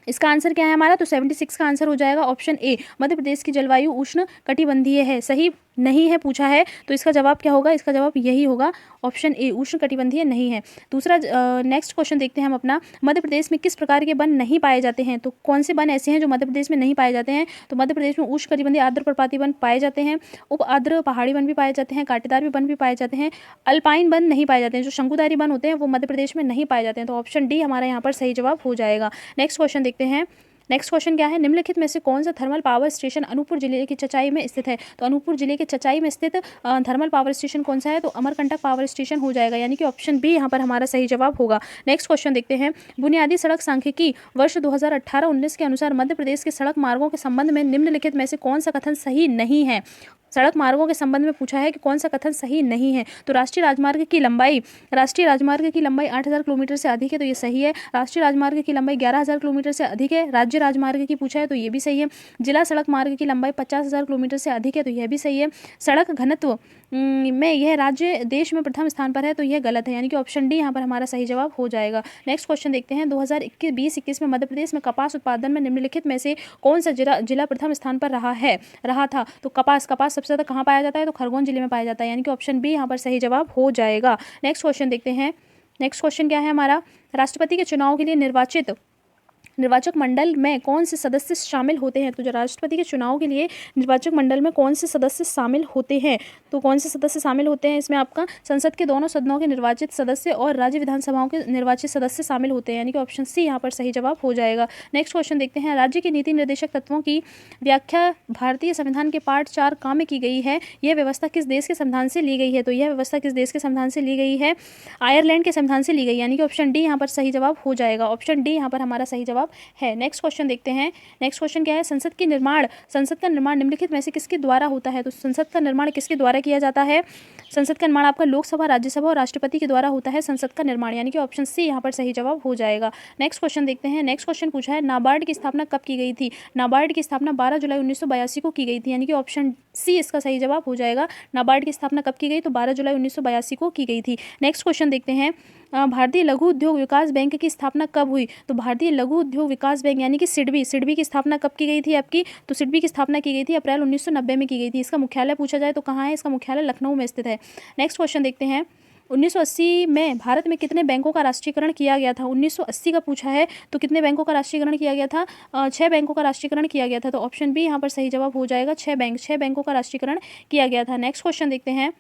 इसका आंसर क्या है हमारा? तो 76 का आंसर हो जाएगा ऑप्शन ए, मध्य प्रदेश की जलवायु उष्ण कटिबंधीय है। सही नहीं है पूछा है, तो इसका जवाब क्या होगा? इसका जवाब यही होगा, ऑप्शन ए, उष्ण कटिबंधीय नहीं है। दूसरा नेक्स्ट क्वेश्चन देखते हैं हम अपना, मध्य प्रदेश में किस प्रकार के वन नहीं पाए जाते हैं? तो कौन से वन ऐसे हैं जो मध्य प्रदेश में नहीं पाए जाते हैं? तो मध्य प्रदेश में उष्ण कटिबंधीय आर्द्र पर्वतीय वन पाए जाते हैं, उप आर्द्र पहाड़ी वन भी पाए जाते हैं, कांटेदार भी वन भी पाए जाते हैं, अल्पाइन वन नहीं पाए जाते हैं। जो शंकुधारी वन होते हैं वो मध्य प्रदेश में नहीं पाए जाते हैं, तो ऑप्शन डी हमारा यहाँ पर सही जवाब हो जाएगा। नेक्स्ट क्वेश्चन देखते हैं, नेक्स्ट क्वेश्चन क्या है, निम्नलिखित में से कौन सा थर्मल पावर स्टेशन अनूपपुर जिले के चचाई में स्थित है? तो अनूपपुर जिले के चचाई में स्थित थर्मल पावर स्टेशन कौन सा है? तो अमरकंटक पावर स्टेशन हो जाएगा, यानी कि ऑप्शन बी यहाँ पर हमारा सही जवाब होगा। नेक्स्ट क्वेश्चन देखते हैं, बुनियादी सड़क सांख्यिकी वर्ष 2018-19 के अनुसार मध्य प्रदेश के सड़क मार्गों के संबंध में निम्नलिखित में से कौन सा कथन सही नहीं है? सड़क मार्गों के संबंध में पूछा है कि कौन सा कथन सही नहीं है। तो राष्ट्रीय राजमार्ग की लंबाई 8,000 किलोमीटर से अधिक है, तो ये सही है। राष्ट्रीय राजमार्ग की लंबाई 11,000 किलोमीटर से अधिक है। राज्य राजमार्ग की पूछा है, तो ये भी सही है। जिला सड़क मार्ग की लंबाई 50,000 किलोमीटर से अधिक है, तो यह भी सही है। सड़क घनत्व में यह राज्य देश में प्रथम स्थान पर है, तो यह गलत है, यानी कि ऑप्शन डी यहाँ पर हमारा सही जवाब हो जाएगा। नेक्स्ट क्वेश्चन देखते हैं, 2020-21 में मध्य प्रदेश में कपास उत्पादन में निम्नलिखित में से कौन सा जिला प्रथम स्थान पर रहा था? तो कपास सबसे ज़्यादा कहाँ पाया जाता है? तो खरगोन जिले में पाया जाता है, यानी कि ऑप्शन बी यहाँ पर सही जवाब हो जाएगा। नेक्स्ट क्वेश्चन देखते हैं, नेक्स्ट क्वेश्चन क्या है हमारा, राष्ट्रपति के चुनाव के लिए निर्वाचित निर्वाचक मंडल में कौन से सदस्य शामिल होते हैं? तो जो राष्ट्रपति के चुनाव के लिए निर्वाचक मंडल में कौन से सदस्य शामिल होते हैं? तो कौन से सदस्य शामिल होते हैं? इसमें आपका संसद के दोनों सदनों के निर्वाचित सदस्य और राज्य विधानसभाओं के निर्वाचित सदस्य शामिल होते हैं, यानी कि ऑप्शन सी यहाँ पर सही जवाब हो जाएगा। नेक्स्ट क्वेश्चन देखते हैं। राज्य के नीति निर्देशक तत्वों की व्याख्या भारतीय संविधान के पार्ट 4 का में की गई है। यह व्यवस्था किस देश के संविधान से ली गई है? तो यह व्यवस्था किस देश के संविधान से ली गई है? आयरलैंड के संविधान से ली गई, यानी कि ऑप्शन डी यहाँ पर सही जवाब हो जाएगा। ऑप्शन डी यहाँ पर हमारा सही जवाब है। नेक्स्ट क्वेश्चन देखते हैं। नेक्स्ट क्वेश्चन क्या है? संसद का निर्माण निम्नलिखित में से किसके द्वारा होता है? तो संसद का निर्माण किसके द्वारा किया जाता है? संसद का निर्माण आपका लोकसभा, राज्यसभा और राष्ट्रपति के द्वारा होता है संसद का निर्माण, यानी कि ऑप्शन सी यहाँ पर सही जवाब हो जाएगा। नेक्स्ट क्वेश्चन देखते हैं। नेक्स्ट क्वेश्चन पूछा है नाबार्ड की स्थापना कब की गई थी? नाबार्ड की स्थापना 12 जुलाई 1982 को की गई थी, यानी कि ऑप्शन सी इसका सही जवाब हो जाएगा। नाबार्ड की स्थापना कब की गई? तो 12 जुलाई 1982 को की गई थी। नेक्स्ट क्वेश्चन देखते हैं। भारतीय लघु उद्योग विकास बैंक की स्थापना कब हुई? तो भारतीय लघु उद्योग विकास बैंक यानी कि सिडबी की स्थापना कब की गई थी आपकी? तो सिडबी की स्थापना की गई थी अप्रैल 1990 में की गई थी। इसका मुख्यालय पूछा जाए तो कहाँ है? इसका मुख्यालय लखनऊ में स्थित है। नेक्स्ट क्वेश्चन देखते हैं। 1980 में भारत में कितने बैंकों का राष्ट्रीयकरण किया गया था? 1980 का पूछा है, तो कितने बैंकों का राष्ट्रीयकरण किया गया था? 6 बैंकों का राष्ट्रीयकरण किया गया था, तो ऑप्शन बी यहाँ पर सही जवाब हो जाएगा। 6 बैंकों का राष्ट्रीयकरण किया गया था। नेक्स्ट क्वेश्चन देखते हैं।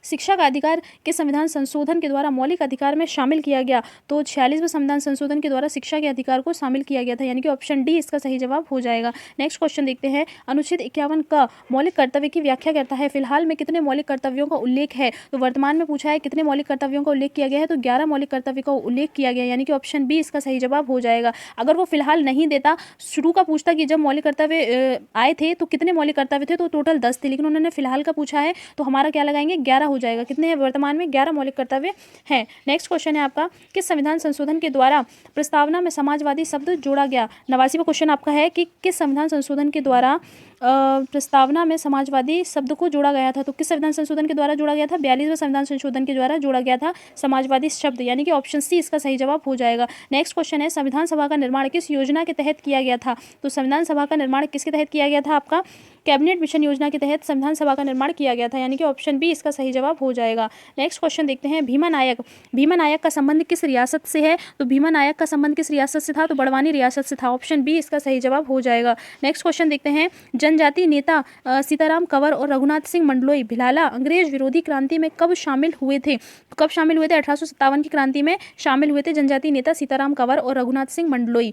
शिक्षा का अधिकार के संविधान संशोधन के द्वारा मौलिक अधिकार में शामिल किया गया, तो 46वें संविधान संशोधन के द्वारा शिक्षा के अधिकार को शामिल किया गया था, यानी कि ऑप्शन डी इसका सही जवाब हो जाएगा। नेक्स्ट क्वेश्चन देखते हैं। अनुच्छेद 51 का मौलिक कर्तव्य की व्याख्या करता है। फिलहाल में कितने मौलिक कर्तव्यों का उल्लेख है? तो वर्तमान में पूछा है कितने मौलिक कर्तव्यों का उल्लेख किया गया है, तो 11 मौलिक कर्तव्य का उल्लेख किया गया, यानी कि ऑप्शन बी इसका सही जवाब हो जाएगा। अगर वो फिलहाल नहीं देता, शुरू का पूछता कि जब मौलिक कर्तव्य आए थे तो कितने मौलिक कर्तव्य थे, तो टोटल 10 थे, लेकिन उन्होंने फिलहाल का पूछा है तो हमारा क्या लगाएंगे? 11 हो जाएगा। कितने हैं वर्तमान में? 11 मौलिक कर्तव्य हैं। नेक्स्ट क्वेश्चन है आपका, किस संविधान संशोधन के द्वारा प्रस्तावना में समाजवादी शब्द जोड़ा गया? 89वां क्वेश्चन आपका है कि किस संविधान संशोधन के द्वारा प्रस्तावना में समाजवादी शब्द को जोड़ा गया था? तो किस संविधान संशोधन के द्वारा जोड़ा गया था? 42वें संविधान संशोधन के द्वारा जोड़ा गया था समाजवादी शब्द, यानी कि ऑप्शन सी इसका सही जवाब हो जाएगा। नेक्स्ट क्वेश्चन है, संविधान सभा का निर्माण किस योजना के तहत किया गया था? तो संविधान सभा का निर्माण किसके तहत किया गया था? आपका कैबिनेट मिशन योजना के तहत संविधान सभा का निर्माण किया गया था, यानी कि ऑप्शन बी इसका सही जवाब हो जाएगा। नेक्स्ट क्वेश्चन देखते हैं। भीमा नायक का संबंध किस रियासत से है? तो भीमा नायक का संबंध किस रियासत से था? तो बड़वानी रियासत से था। ऑप्शन बी इसका सही जवाब हो जाएगा। नेक्स्ट क्वेश्चन देखते हैं। जनजातीय नेता सीताराम कंवर और रघुनाथ सिंह मंडलोई भिलाला अंग्रेज विरोधी क्रांति में कब शामिल हुए थे? कब शामिल हुए थे? 1857 की क्रांति में शामिल हुए थे जनजातीय नेता सीताराम कंवर और रघुनाथ सिंह मंडलोई।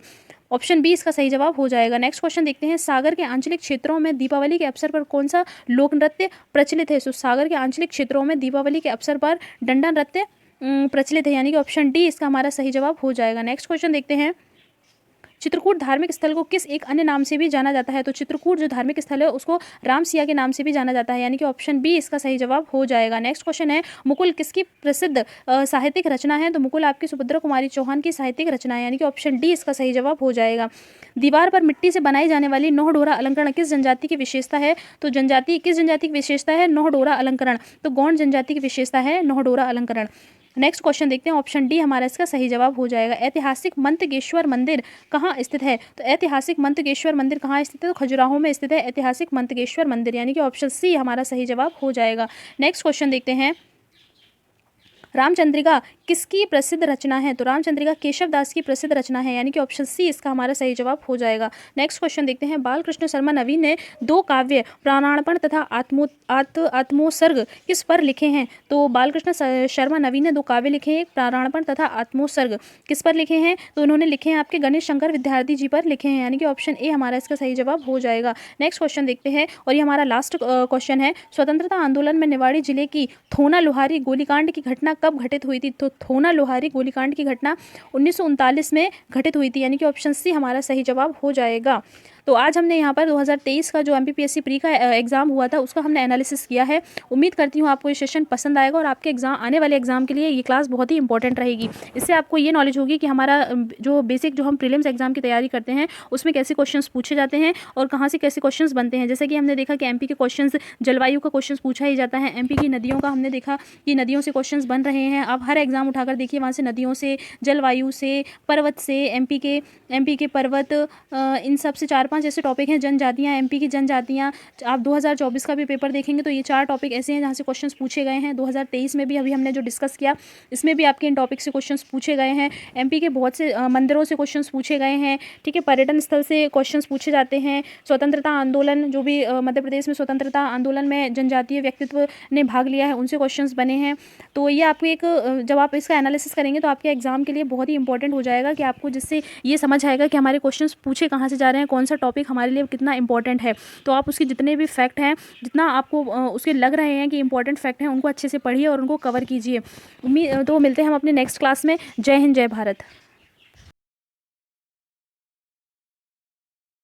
ऑप्शन बी इसका सही जवाब हो जाएगा। नेक्स्ट क्वेश्चन देखते हैं। सागर के आंचलिक क्षेत्रों में दीपावली के अवसर पर कौन सा लोक नृत्य प्रचलित है? तो सागर के आंचलिक क्षेत्रों में दीपावली के अवसर पर डंडा नृत्य प्रचलित है, यानी कि ऑप्शन डी इसका हमारा सही जवाब हो जाएगा। नेक्स्ट क्वेश्चन देखते हैं। चित्रकूट धार्मिक स्थल को किस एक अन्य नाम से भी जाना जाता है? तो चित्रकूट जो धार्मिक स्थल है उसको रामसिया के नाम से भी जाना जाता है, यानी कि ऑप्शन बी इसका सही जवाब हो जाएगा। नेक्स्ट क्वेश्चन है। मुकुल किसकी प्रसिद्ध साहित्यिक रचना है? तो मुकुल आपकी सुभद्रा कुमारी चौहान की साहित्यिक रचना है, यानी कि ऑप्शन डी इसका सही जवाब हो जाएगा। दीवार पर मिट्टी से बनाई जाने वाली नौहडोरा अलंकरण किस जनजाति की विशेषता है? तो किस जनजाति की विशेषता है? नौहडोरा अलंकरण। तो गौंड जनजाति की विशेषता है नौहडोरा अलंकरण। नेक्स्ट क्वेश्चन देखते हैं। ऑप्शन डी हमारा इसका सही जवाब हो जाएगा। ऐतिहासिक मंतगेश्वर मंदिर कहाँ स्थित है? तो ऐतिहासिक मंतगेश्वर मंदिर कहाँ स्थित है? तो खजुराहो में स्थित है ऐतिहासिक मंतगेश्वर मंदिर, यानी कि ऑप्शन सी हमारा सही जवाब हो जाएगा। नेक्स्ट क्वेश्चन देखते हैं। रामचंद्रिका किसकी प्रसिद्ध रचना है? तो रामचंद्रिका केशव दास की प्रसिद्ध रचना है, यानी कि ऑप्शन सी इसका हमारा सही जवाब हो जाएगा। नेक्स्ट क्वेश्चन देखते हैं। बालकृष्ण शर्मा नवीन ने 2 काव्य प्राणार्पण तथा आत्मोत्सर्ग किस पर लिखे हैं? तो बालकृष्ण शर्मा नवीन ने 2 काव्य लिखे हैं, प्राणार्पण तथा आत्मोत्सर्ग किस पर लिखे हैं? तो उन्होंने लिखे हैं आपके गणेश शंकर विद्यार्थी जी पर लिखे हैं, यानी कि ऑप्शन ए हमारा इसका सही जवाब हो जाएगा। नेक्स्ट क्वेश्चन देखते हैं और ये हमारा लास्ट क्वेश्चन है। स्वतंत्रता आंदोलन में निवाड़ी जिले की थोना लोहारी गोलीकांड की घटना कब घटित हुई थी? तो थोना लोहारी गोलीकांड की घटना 1939 में घटित हुई थी, यानी कि ऑप्शन सी हमारा सही जवाब हो जाएगा। तो आज हमने यहाँ पर 2023 का जो MPPSC प्री का एग्ज़ाम हुआ था उसका हमने एनालिसिस किया है। उम्मीद करती हूँ आपको ये सेशन पसंद आएगा और आपके आने वाले एग्जाम के लिए ये क्लास बहुत ही इंपॉर्टेंट रहेगी। इससे आपको ये नॉलेज होगी कि हमारा जो बेसिक जो हम प्रीलिम्स एग्जाम की तैयारी करते हैं उसमें कैसे क्वेश्चंस पूछे जाते हैं और कहाँ से कैसे क्वेश्चंस बनते हैं। जैसे कि हमने देखा कि MP के क्वेश्चंस जलवायु का क्वेश्चन पूछा ही जाता है। MP की नदियों का हमने देखा कि नदियों से क्वेश्चंस बन रहे हैं। आप हर एग्जाम उठाकर देखिए, वहाँ से नदियों से, जलवायु से, पर्वत से, MP के पर्वत, इन सब से 4-5 4-5 ऐसे टॉपिक हैं, जनजातियाँ, एमपी की जनजातियाँ। आप 2024 का भी पेपर देखेंगे तो ये 4 टॉपिक ऐसे हैं जहाँ से क्वेश्चंस पूछे गए हैं। 2023 में भी अभी हमने जो डिस्कस किया इसमें भी आपके इन टॉपिक से क्वेश्चंस पूछे गए हैं। एमपी के बहुत से मंदिरों से क्वेश्चंस पूछे गए हैं, ठीक है। पर्यटन स्थल से क्वेश्चंस पूछे जाते हैं। स्वतंत्रता आंदोलन, जो भी मध्य प्रदेश में स्वतंत्रता आंदोलन में जनजातीय व्यक्तित्व ने भाग लिया है, उनसे क्वेश्चंस बने हैं। तो ये आपको एक जब आप इसका एनालिसिस करेंगे तो आपके एग्जाम के लिए बहुत ही इंपॉर्टेंट हो जाएगा कि आपको जिससे ये समझ आएगा कि हमारे क्वेश्चंस पूछे कहाँ से जा रहे हैं, कौन सा टॉपिक हमारे लिए कितना इंपॉर्टेंट है। तो आप उसके जितने भी फैक्ट हैं, जितना आपको उसके लग रहे हैं कि इंपॉर्टेंट फैक्ट हैं, उनको अच्छे से पढ़िए और उनको कवर कीजिए। तो मिलते हैं हम अपने नेक्स्ट क्लास में। जय हिंद, जय भारत।